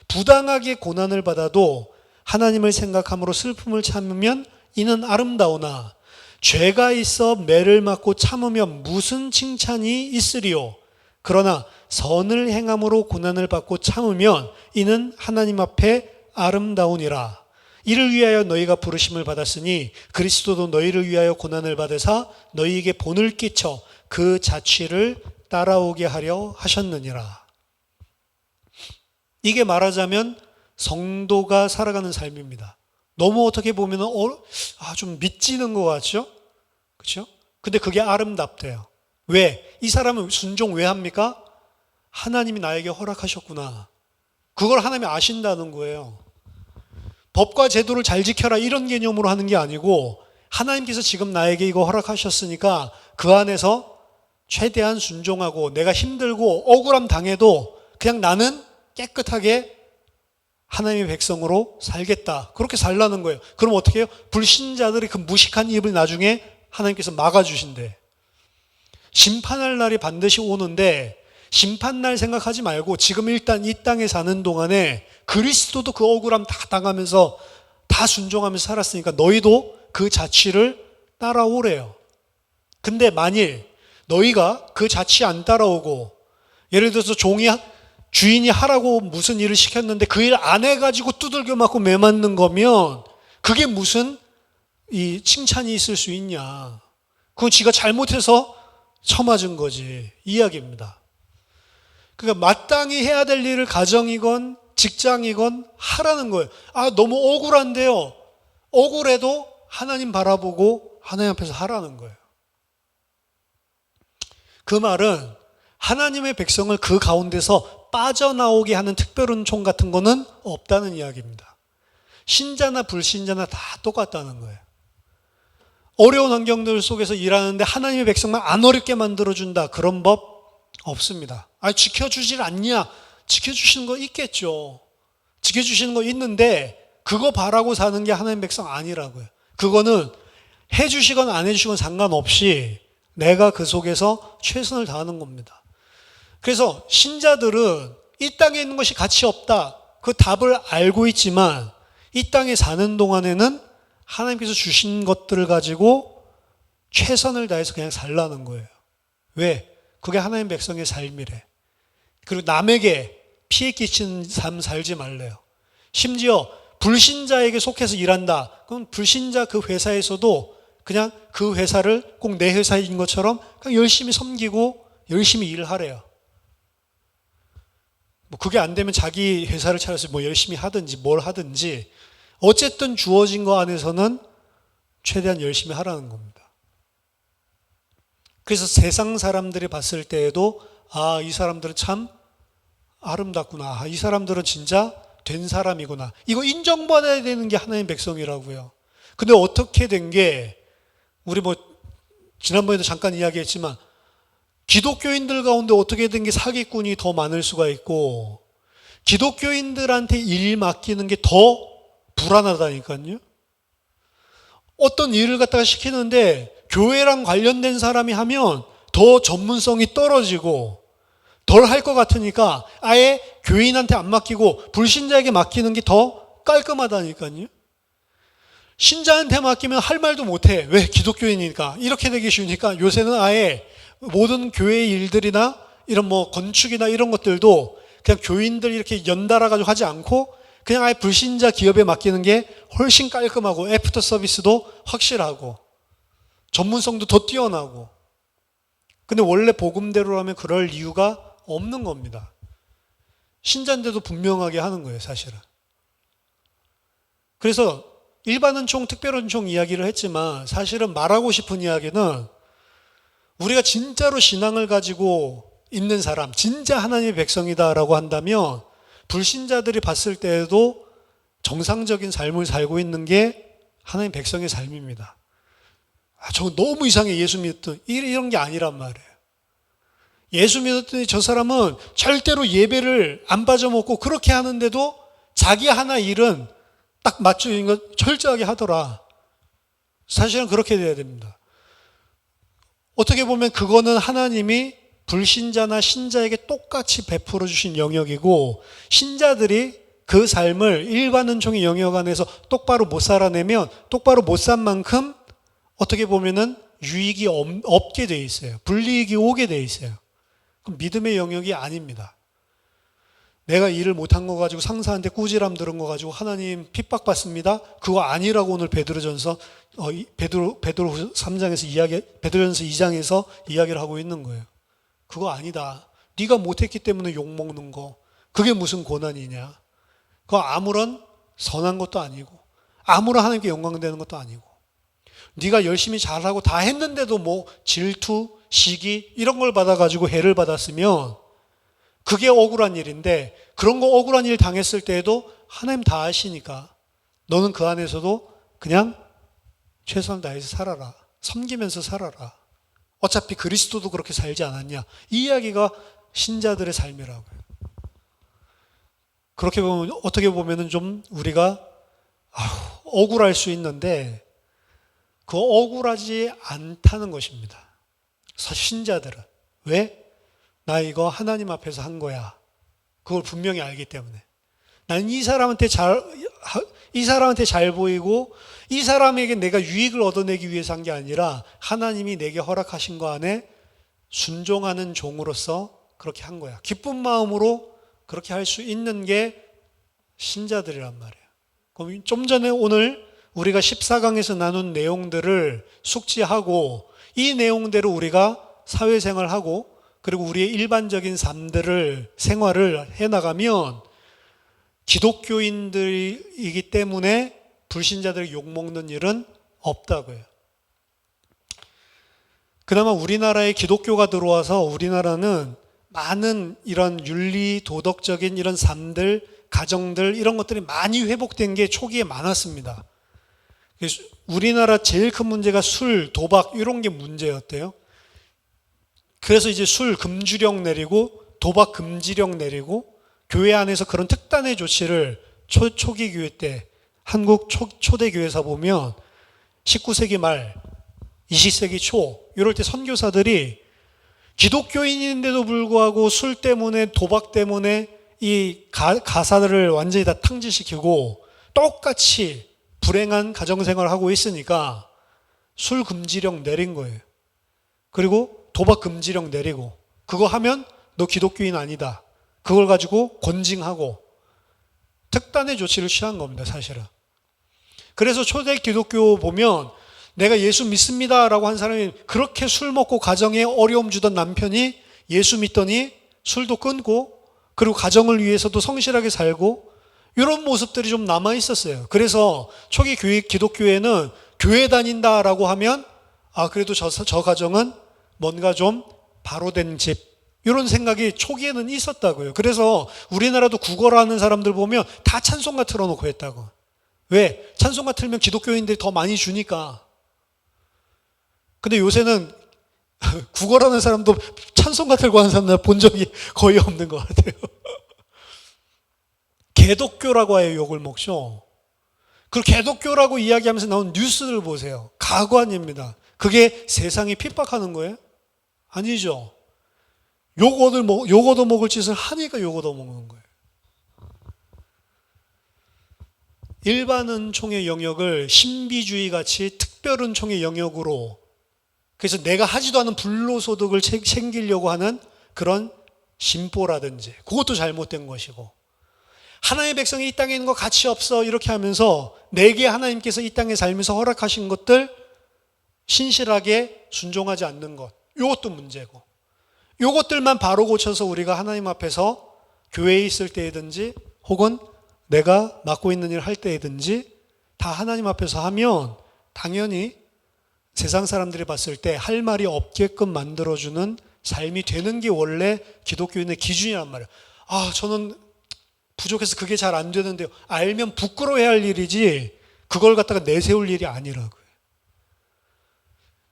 [SPEAKER 1] 부당하게 고난을 받아도 하나님을 생각함으로 슬픔을 참으면 이는 아름다우나 죄가 있어 매를 맞고 참으면 무슨 칭찬이 있으리요. 그러나 선을 행함으로 고난을 받고 참으면 이는 하나님 앞에 아름다우니라. 이를 위하여 너희가 부르심을 받았으니 그리스도도 너희를 위하여 고난을 받으사 너희에게 본을 끼쳐 그 자취를 따라오게 하려 하셨느니라. 이게 말하자면 성도가 살아가는 삶입니다. 너무 어떻게 보면 좀 믿지는 것 같죠? 그렇죠? 근데 그게 아름답대요. 왜? 이 사람은 순종 왜 합니까? 하나님이 나에게 허락하셨구나. 그걸 하나님이 아신다는 거예요. 법과 제도를 잘 지켜라 이런 개념으로 하는 게 아니고 하나님께서 지금 나에게 이거 허락하셨으니까 그 안에서 최대한 순종하고 내가 힘들고 억울함 당해도 그냥 나는 깨끗하게 하나님의 백성으로 살겠다. 그렇게 살라는 거예요. 그럼 어떻게 해요? 불신자들이 그 무식한 입을 나중에 하나님께서 막아주신대. 심판할 날이 반드시 오는데 심판날 생각하지 말고 지금 일단 이 땅에 사는 동안에 그리스도도 그 억울함 다 당하면서 다 순종하면서 살았으니까 너희도 그 자취를 따라오래요. 근데 만일 너희가 그 자취 안 따라오고 예를 들어서 주인이 하라고 무슨 일을 시켰는데 그 일 안 해가지고 두들겨 맞고 매 맞는 거면 그게 무슨 이 칭찬이 있을 수 있냐. 그건 지가 잘못해서 처맞은 거지. 이야기입니다. 그러니까 마땅히 해야 될 일을 가정이건 직장이건 하라는 거예요. 너무 억울한데요. 억울해도 하나님 바라보고 하나님 앞에서 하라는 거예요. 그 말은 하나님의 백성을 그 가운데서 빠져나오게 하는 특별한 총 같은 거는 없다는 이야기입니다. 신자나 불신자나 다 똑같다는 거예요. 어려운 환경들 속에서 일하는데 하나님의 백성만 안 어렵게 만들어준다. 그런 법 없습니다. 지켜주질 않냐? 지켜주시는 거 있겠죠. 지켜주시는 거 있는데 그거 바라고 사는 게 하나님 백성 아니라고요. 그거는 해주시건 안 해주시건 상관없이 내가 그 속에서 최선을 다하는 겁니다. 그래서 신자들은 이 땅에 있는 것이 가치 없다. 그 답을 알고 있지만 이 땅에 사는 동안에는 하나님께서 주신 것들을 가지고 최선을 다해서 그냥 살라는 거예요. 왜? 그게 하나님 백성의 삶이래. 그리고 남에게 피해 끼치는 삶 살지 말래요. 심지어 불신자에게 속해서 일한다. 그럼 불신자 그 회사에서도 그냥 그 회사를 꼭 내 회사인 것처럼 그냥 열심히 섬기고 열심히 일하래요. 뭐 그게 안 되면 자기 회사를 차려서 뭐 열심히 하든지 뭘 하든지 어쨌든 주어진 거 안에서는 최대한 열심히 하라는 겁니다. 그래서 세상 사람들이 봤을 때에도 아, 이 사람들은 참 아름답구나. 아, 이 사람들은 진짜 된 사람이구나. 이거 인정받아야 되는 게 하나님 백성이라고요. 근데 어떻게 된 게 우리 뭐 지난번에도 잠깐 이야기했지만 기독교인들 가운데 어떻게 된 게 사기꾼이 더 많을 수가 있고 기독교인들한테 일 맡기는 게 더 불안하다니까요. 어떤 일을 갖다가 시키는데 교회랑 관련된 사람이 하면 더 전문성이 떨어지고 덜 할 것 같으니까 아예 교인한테 안 맡기고 불신자에게 맡기는 게 더 깔끔하다니까요. 신자한테 맡기면 할 말도 못해. 왜? 기독교인이니까. 이렇게 되기 쉬우니까 요새는 아예 모든 교회 일들이나 이런 뭐 건축이나 이런 것들도 그냥 교인들 이렇게 연달아 가지고 하지 않고 그냥 아예 불신자 기업에 맡기는 게 훨씬 깔끔하고 애프터 서비스도 확실하고 전문성도 더 뛰어나고. 근데 원래 복음대로라면 그럴 이유가 없는 겁니다. 신자인데도 분명하게 하는 거예요, 사실은. 그래서 일반 은총, 특별 은총 이야기를 했지만 사실은 말하고 싶은 이야기는 우리가 진짜로 신앙을 가지고 있는 사람, 진짜 하나님의 백성이다라고 한다면 불신자들이 봤을 때에도 정상적인 삶을 살고 있는 게 하나님 백성의 삶입니다. 아, 저거 너무 이상해. 예수 믿었더니 이런 게 아니란 말이에요. 예수 믿었더니 저 사람은 절대로 예배를 안 빠져먹고 그렇게 하는데도 자기 하나 일은 딱 맞추는 거 철저하게 하더라. 사실은 그렇게 돼야 됩니다. 어떻게 보면 그거는 하나님이 불신자나 신자에게 똑같이 베풀어 주신 영역이고 신자들이 그 삶을 일반 은총의 영역 안에서 똑바로 못 살아내면 똑바로 못 산 만큼 어떻게 보면은 유익이 없게 돼 있어요. 불이익이 오게 돼 있어요. 그럼 믿음의 영역이 아닙니다. 내가 일을 못한 거 가지고 상사한테 꾸지람 들은 거 가지고 하나님 핍박받습니다. 그거 아니라고 오늘 베드로전서 베드로 3장에서 베드로전서 2장에서 이야기를 하고 있는 거예요. 그거 아니다. 네가 못했기 때문에 욕먹는 거. 그게 무슨 고난이냐. 그거 아무런 선한 것도 아니고 아무런 하나님께 영광되는 것도 아니고 네가 열심히 잘하고 다 했는데도 뭐 질투, 시기 이런 걸 받아가지고 해를 받았으면 그게 억울한 일인데 그런 거 억울한 일 당했을 때에도 하나님 다 아시니까 너는 그 안에서도 그냥 최선을 다해서 살아라. 섬기면서 살아라. 어차피 그리스도도 그렇게 살지 않았냐. 이 이야기가 신자들의 삶이라고요. 그렇게 보면 어떻게 보면은 좀 우리가 억울할 수 있는데 그 억울하지 않다는 것입니다. 신자들은. 왜? 나 이거 하나님 앞에서 한 거야. 그걸 분명히 알기 때문에. 난 이 사람한테 잘 보이고 이 사람에게 내가 유익을 얻어내기 위해서 한 게 아니라 하나님이 내게 허락하신 거 안에 순종하는 종으로서 그렇게 한 거야. 기쁜 마음으로 그렇게 할 수 있는 게 신자들이란 말이에요. 그럼 좀 전에 오늘 우리가 14강에서 나눈 내용들을 숙지하고 이 내용대로 우리가 사회생활하고 그리고 우리의 일반적인 생활을 해나가면 기독교인들이기 때문에 불신자들이 욕먹는 일은 없다고요. 그나마 우리나라에 기독교가 들어와서 우리나라는 많은 이런 윤리, 도덕적인 이런 삶들, 가정들 이런 것들이 많이 회복된 게 초기에 많았습니다. 우리나라 제일 큰 문제가 술, 도박 이런 게 문제였대요. 그래서 이제 술 금주령 내리고 도박 금지령 내리고 교회 안에서 그런 특단의 조치를 초기 교회 때 한국 초대 교회사 보면 19세기 말 20세기 초 이럴 때 선교사들이 기독교인인데도 불구하고 술 때문에 도박 때문에 이 가사들을 완전히 다 탕진시키고 똑같이 불행한 가정생활을 하고 있으니까 술 금지령 내린 거예요. 그리고 도박 금지령 내리고 그거 하면 너 기독교인 아니다. 그걸 가지고 권징하고 특단의 조치를 취한 겁니다, 사실은. 그래서 초대 기독교 보면 내가 예수 믿습니다라고 한 사람이 그렇게 술 먹고 가정에 어려움 주던 남편이 예수 믿더니 술도 끊고 그리고 가정을 위해서도 성실하게 살고 이런 모습들이 좀 남아 있었어요. 그래서 초기 기독교회는 교회 다닌다라고 하면 그래도 저 가정은 뭔가 좀 바로 된 집 이런 생각이 초기에는 있었다고요. 그래서 우리나라도 구걸하는 사람들 보면 다 찬송가 틀어놓고 했다고. 왜? 찬송가 틀면 기독교인들이 더 많이 주니까. 근데 요새는 구걸하는 사람도 찬송가 틀고 하는 사람들 본 적이 거의 없는 것 같아요. 개독교라고 해요, 욕을 먹죠. 그 개독교라고 이야기하면서 나온 뉴스를 보세요. 가관입니다. 그게 세상이 핍박하는 거예요? 아니죠. 욕 얻어먹을 짓을 하니까 욕 얻어먹는 거예요. 일반 은총의 영역을 신비주의 같이 특별 은총의 영역으로, 그래서 내가 하지도 않은 불로소득을 챙기려고 하는 그런 심보라든지 그것도 잘못된 것이고, 하나님의 백성이 이 땅에 있는 거 가치 없어 이렇게 하면서 내게 하나님께서 이 땅에 살면서 허락하신 것들 신실하게 순종하지 않는 것, 이것도 문제고, 이것들만 바로 고쳐서 우리가 하나님 앞에서 교회에 있을 때이든지 혹은 내가 맡고 있는 일 할 때이든지 다 하나님 앞에서 하면 당연히 세상 사람들이 봤을 때 할 말이 없게끔 만들어주는 삶이 되는 게 원래 기독교인의 기준이란 말이에요. 저는 부족해서 그게 잘 안 되는데요. 알면 부끄러워해야 할 일이지 그걸 갖다가 내세울 일이 아니라고요.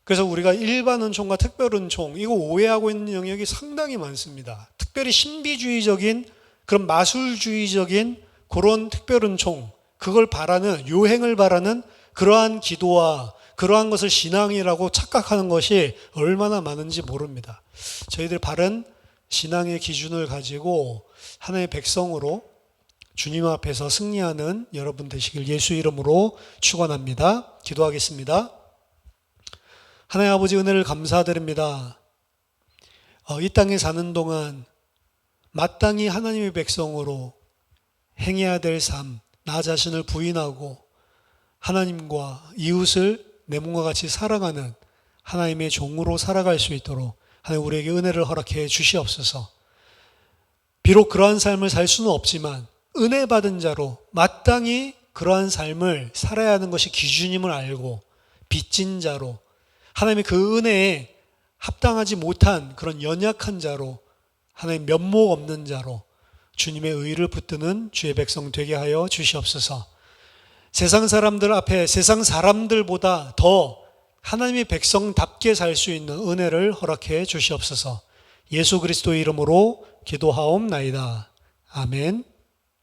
[SPEAKER 1] 그래서 우리가 일반 은총과 특별 은총, 이거 오해하고 있는 영역이 상당히 많습니다. 특별히 신비주의적인 그런 마술주의적인 그런 특별 은총, 그걸 바라는, 요행을 바라는 그러한 기도와 그러한 것을 신앙이라고 착각하는 것이 얼마나 많은지 모릅니다. 저희들 바른 신앙의 기준을 가지고 하나님의 백성으로 주님 앞에서 승리하는 여러분 되시길 예수 이름으로 축원합니다. 기도하겠습니다. 하나님 아버지, 은혜를 감사드립니다. 이 땅에 사는 동안 마땅히 하나님의 백성으로 행해야 될 삶, 나 자신을 부인하고 하나님과 이웃을 내 몸과 같이 사랑하는 하나님의 종으로 살아갈 수 있도록 하나님 우리에게 은혜를 허락해 주시옵소서. 비록 그러한 삶을 살 수는 없지만 은혜 받은 자로 마땅히 그러한 삶을 살아야 하는 것이 기준임을 알고 빚진 자로, 하나님의 그 은혜에 합당하지 못한 그런 연약한 자로, 하나님 면목 없는 자로 주님의 의를 붙드는 주의 백성 되게 하여 주시옵소서. 세상 사람들 앞에 세상 사람들보다 더 하나님의 백성답게 살 수 있는 은혜를 허락해 주시옵소서. 예수 그리스도의 이름으로 기도하옵나이다. 아멘.